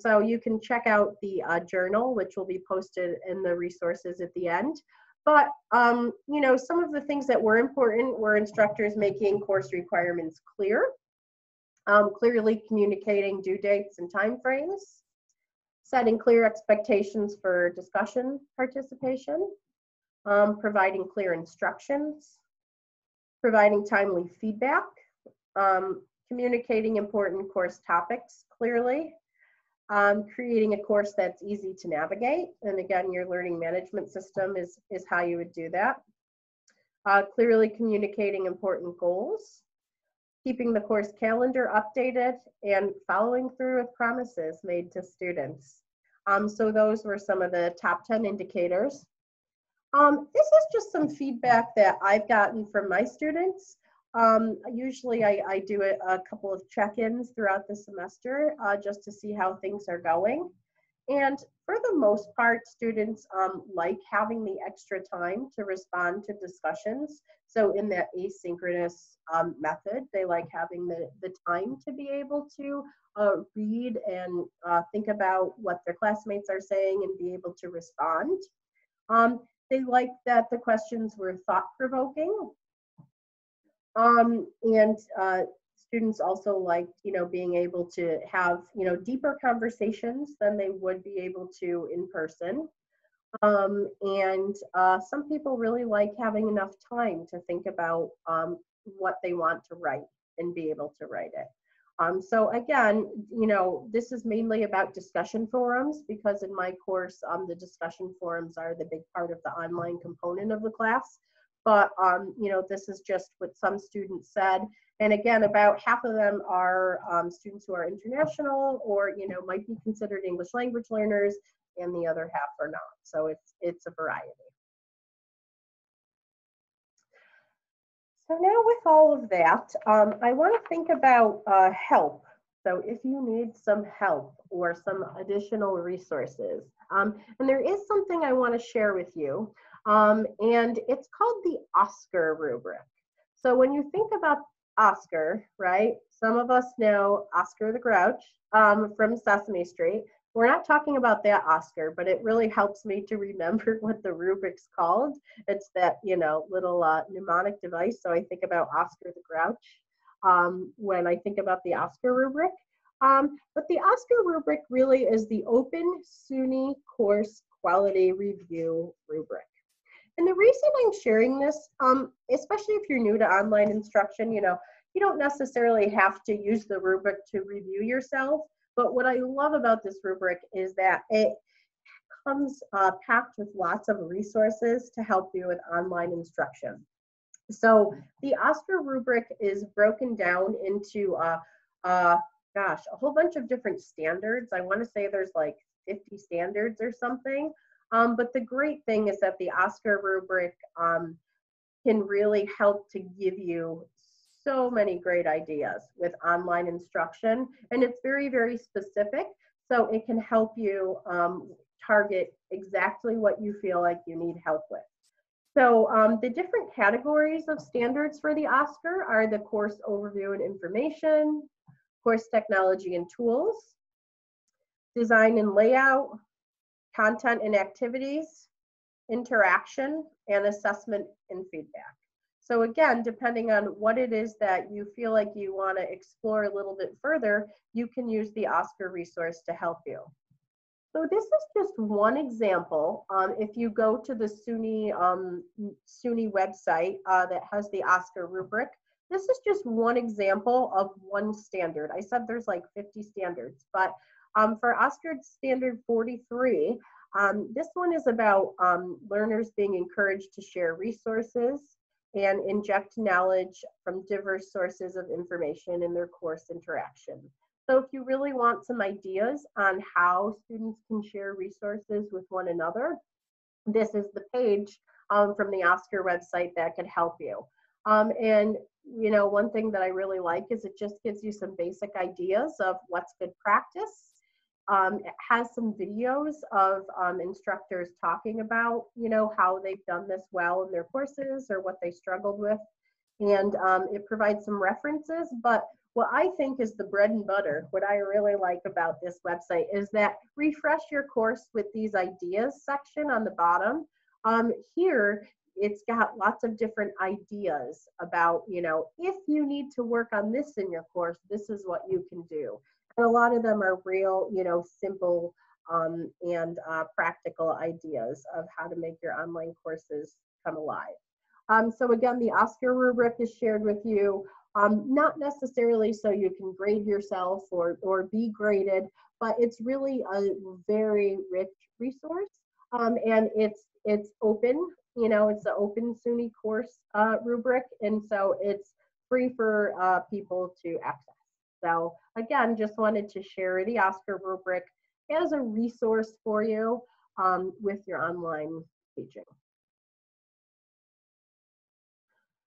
So you can check out the journal, which will be posted in the resources at the end. But, some of the things that were important were instructors making course requirements clear, clearly communicating due dates and timeframes, setting clear expectations for discussion participation, providing clear instructions, providing timely feedback, communicating important course topics clearly, creating a course that's easy to navigate. And again, your learning management system is how you would do that. Clearly communicating important goals, keeping the course calendar updated, and following through with promises made to students. So those were some of the top 10 indicators. This is just some feedback that I've gotten from my students. Usually I do a couple of check-ins throughout the semester just to see how things are going. And for the most part, students like having the extra time to respond to discussions. So in that asynchronous method, they like having the time to be able to read and think about what their classmates are saying and be able to respond. They like that the questions were thought-provoking. And students also liked, being able to have, deeper conversations than they would be able to in person. And some people really like having enough time to think about what they want to write and be able to write it. So again, this is mainly about discussion forums, because in my course, the discussion forums are the big part of the online component of the class. But, this is just what some students said. And again, about half of them are students who are international or, might be considered English language learners, and the other half are not. So it's a variety. So now with all of that, I want to think about help. So if you need some help or some additional resources, and there is something I want to share with you, and it's called the Oscar rubric. So when you think about Oscar, right, some of us know Oscar the Grouch from Sesame Street. We're not talking about that Oscar, but it really helps me to remember what the rubric's called. It's that, little mnemonic device. So I think about Oscar the Grouch when I think about the Oscar rubric. But the Oscar rubric really is the Open SUNY Course Quality Review rubric. And the reason I'm sharing this, especially if you're new to online instruction, you don't necessarily have to use the rubric to review yourself. But what I love about this rubric is that it comes packed with lots of resources to help you with online instruction. So the Oscar rubric is broken down into, a whole bunch of different standards. I want to say there's like 50 standards or something. But the great thing is that the Oscar rubric can really help to give you so many great ideas with online instruction, and it's very, very specific, so it can help you target exactly what you feel like you need help with. So the different categories of standards for the Oscar are the course overview and information, course technology and tools, design and layout, content and activities, interaction, and assessment and feedback. So again, depending on what it is that you feel like you want to explore a little bit further, you can use the Oscar resource to help you. So this is just one example. If you go to the SUNY website that has the Oscar rubric, this is just one example of one standard. I said there's like 50 standards, but for Oscar standard 43, this one is about learners being encouraged to share resources and inject knowledge from diverse sources of information in their course interaction. So if you really want some ideas on how students can share resources with one another, this is the page from the Oscar website that could help you. And one thing that I really like is it just gives you some basic ideas of what's good practice. It has some videos of instructors talking about, how they've done this well in their courses or what they struggled with. And it provides some references. But what I think is the bread and butter, what I really like about this website is that refresh your course with these ideas section on the bottom. Here, it's got lots of different ideas about, if you need to work on this in your course, this is what you can do. And a lot of them are real, simple and practical ideas of how to make your online courses come alive. So again, the Oscar rubric is shared with you, not necessarily so you can grade yourself or be graded, but it's really a very rich resource. And it's open, it's an open SUNY course rubric, and so it's free for people to access. So again, just wanted to share the Oscar rubric as a resource for you with your online teaching.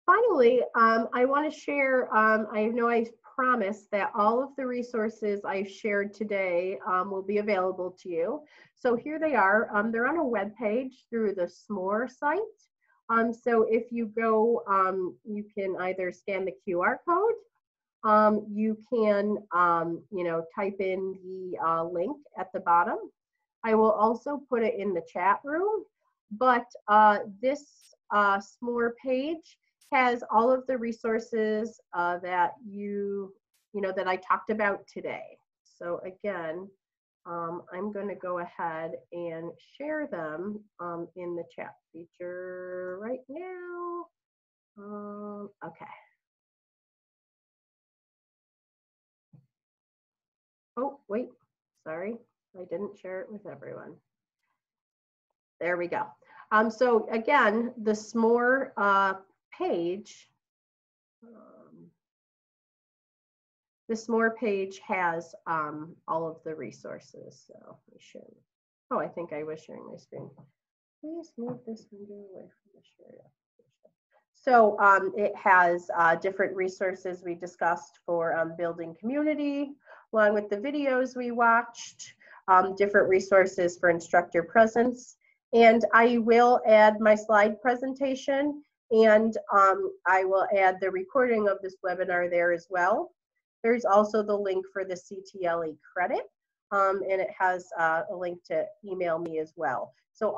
Finally, I want to share, I know I promised that all of the resources I've shared today will be available to you. So here they are. They're on a web page through the SMORE site. So if you go, you can either scan the QR code. You can, type in the link at the bottom. I will also put it in the chat room, but this SMORE page has all of the resources that that I talked about today. So again, I'm going to go ahead and share them in the chat feature right now. Okay. Oh, wait, sorry. I didn't share it with everyone. There we go. So again, the SMORE page, the SMORE page has all of the resources. So we should. Oh, I think I was sharing my screen. Please move this window away from the share. So it has different resources we discussed for building community, along with the videos we watched, different resources for instructor presence. And I will add my slide presentation, and I will add the recording of this webinar there as well. There's also the link for the CTLE credit, and it has a link to email me as well. So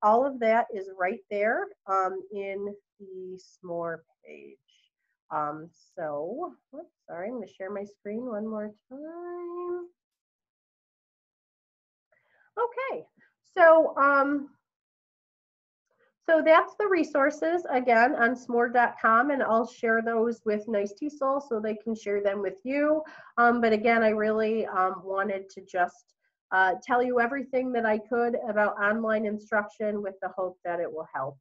all of that is right there in the SMORE page. Sorry, I'm going to share my screen one more time. Okay, so that's the resources again on smore.com, and I'll share those with Nice TESOL so they can share them with you. But again, I really wanted to just tell you everything that I could about online instruction with the hope that it will help.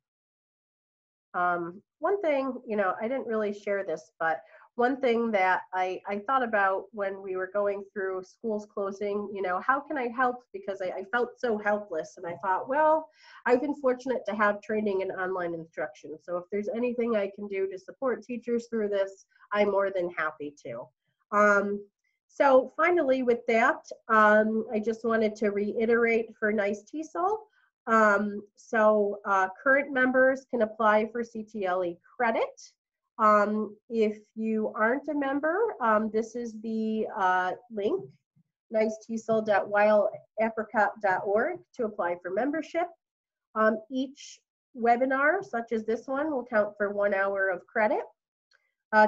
One thing, I didn't really share this, but one thing that I thought about when we were going through schools closing, how can I help? Because I felt so helpless, and I thought, well, I've been fortunate to have training in online instruction. So if there's anything I can do to support teachers through this, I'm more than happy to. So finally with that, I just wanted to reiterate for Nice TESOL. Current members can apply for CTLE credit. If you aren't a member, this is the link, nicetesol.wileapricot.org, to apply for membership. Each webinar, such as this one, will count for 1 hour of credit.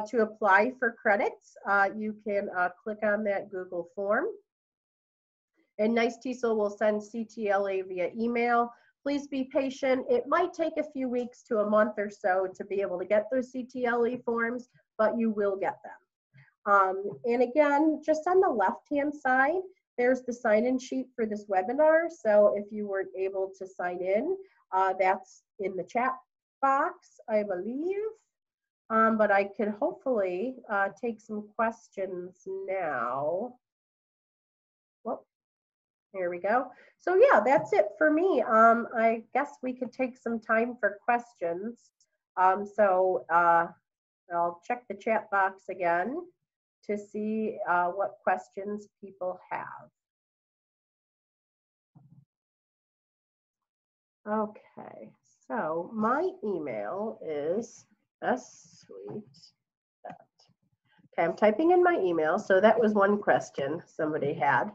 To apply for credits, you can click on that Google form. And Nice TESOL will send CTLE via email. Please be patient. It might take a few weeks to a month or so to be able to get those CTLE forms, but you will get them. And again, just on the left-hand side, there's the sign-in sheet for this webinar. So if you weren't able to sign in, that's in the chat box, I believe. But I could hopefully take some questions now. Whoop. There we go. So yeah, that's it for me. I guess we could take some time for questions. I'll check the chat box again to see what questions people have. Okay, so my email is ssweet. Okay, I'm typing in my email. So that was one question somebody had.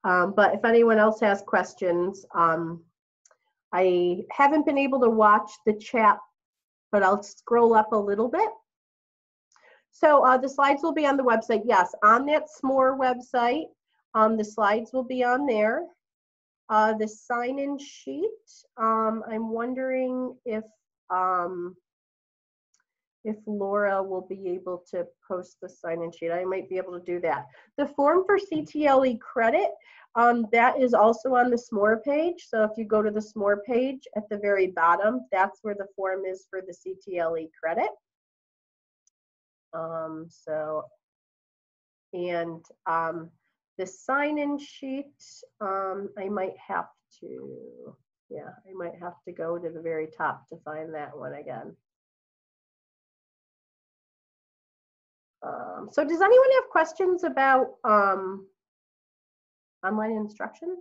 But if anyone else has questions, I haven't been able to watch the chat, but I'll scroll up a little bit. So the slides will be on the website. Yes, on that SMORE website, the slides will be on there. The sign-in sheet, I'm wondering if Laura will be able to post the sign-in sheet. I might be able to do that. The form for CTLE credit, that is also on the SMORE page. So if you go to the SMORE page at the very bottom, that's where the form is for the CTLE credit. The sign-in sheet, I might have to go to the very top to find that one again. So does anyone have questions about online instruction?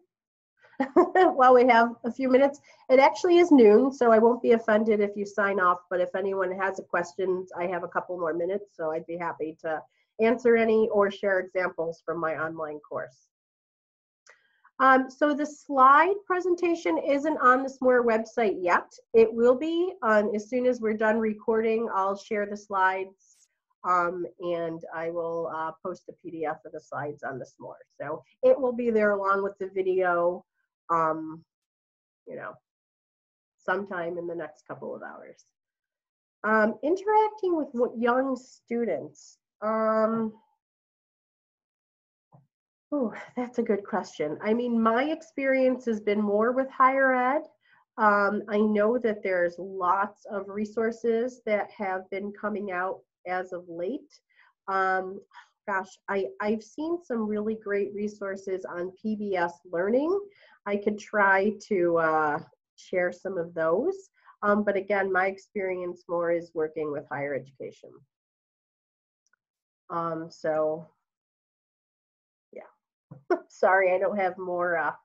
While we have a few minutes, it actually is noon, so I won't be offended if you sign off, but if anyone has a question, I have a couple more minutes, so I'd be happy to answer any or share examples from my online course. So the slide presentation isn't on the SMORE website yet. It will be as soon as we're done recording. I'll share the slides and I will post a PDF of the slides on the SMORE. So it will be there along with the video, you know, sometime in the next couple of hours. Interacting with young students. Oh, that's a good question. I mean, my experience has been more with higher ed. I know that there's lots of resources that have been coming out as of late. Gosh, I've seen some really great resources on PBS Learning. I could try to share some of those. But again, my experience more is working with higher education. So yeah, sorry, I don't have more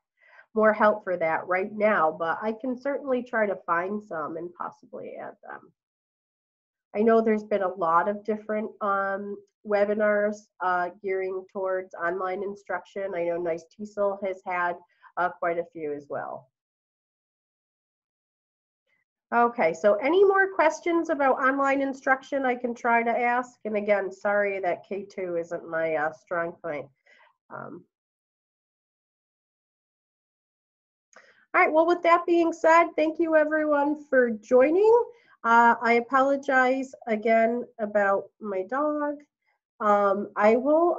help for that right now, but I can certainly try to find some and possibly add them. I know there's been a lot of different webinars gearing towards online instruction. I know Nice TESOL has had quite a few as well. Okay, so any more questions about online instruction I can try to ask? And again, sorry that K2 isn't my strong point. All right, well, with that being said, thank you everyone for joining. I apologize again about my dog. I will,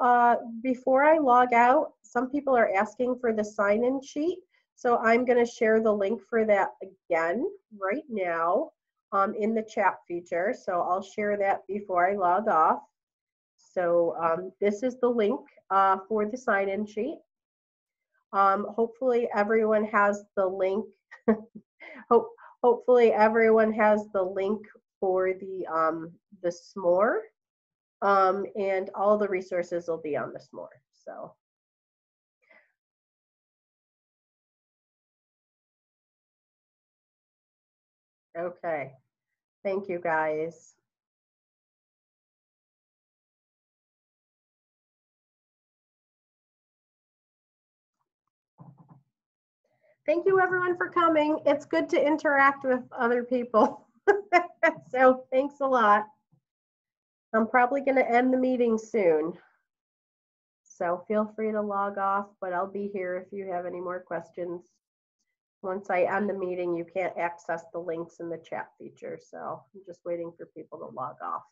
before I log out, some people are asking for the sign-in sheet. So I'm going to share the link for that again right now in the chat feature. So I'll share that before I log off. So this is the link for the sign-in sheet. Hopefully everyone has the link. Hopefully everyone has the link for the SMORE. And all the resources will be on the SMORE. So. Okay, thank you guys. Thank you everyone for coming. It's good to interact with other people. So thanks a lot. I'm probably going to end the meeting soon. So feel free to log off, but I'll be here if you have any more questions. Once I end the meeting, you can't access the links in the chat feature. So I'm just waiting for people to log off.